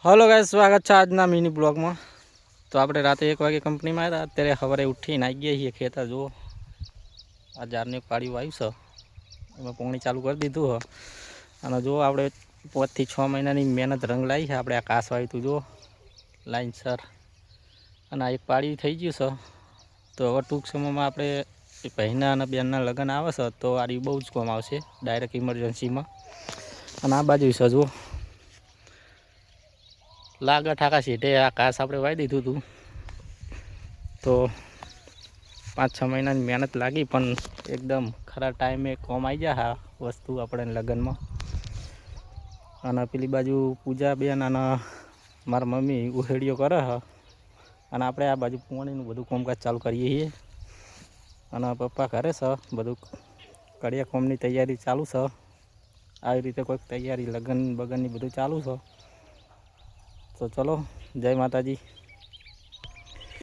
Hello guys, સ્વાગત છે આજના મિની બ્લોગમાં। તો આપણે રાતે 1 વાગે કંપનીમાં આવ્યા, અત્યારે સવારે ઉઠીને આવી ગયા છીએ ખેતર। જુઓ આ જારની પાળીઓ આવી છે, એમાં પાણી ચાલુ કરી દીધું છે। અને જુઓ આપણે 5 થી 6 મહિનાની મહેનત રંગ લાવી છે। આપણે આ કાસ વાવ્યું હતું જુઓ લાઈનસર, અને આ એક પાળી થઈ ગયું છે। તો હવે ટૂંક સમયમાં આપણે ભાઈના અને બેનના લગ્ન આવે છે, તો આ બહુ જ કામ આવશે ડાયરેક્ટ ઇમરજન્સીમાં। અને આ બાજુ છે જુઓ લાગે ઠાકા સીધે આ ઘાસ આપણે વાવી દીધું હતું, તો 5-6 મહિનાની મહેનત લાગી, પણ એકદમ ખરા ટાઈમે કોમ આવી જાય આ વસ્તુ આપણે લગ્નમાં। અને પેલી બાજુ પૂજા બેન અને મારા મમ્મી ઉહેડીઓ કરે છે, અને આપણે આ બાજુ પાણીનું બધું કામકાજ ચાલુ કરીએ છીએ। અને પપ્પા ઘરે છે, બધું કડિયા કોમની તૈયારી ચાલુ છે। આવી રીતે કોઈક તૈયારી લગ્ન બગનની બધું ચાલુ છે। તો ચલો, જય માતાજી।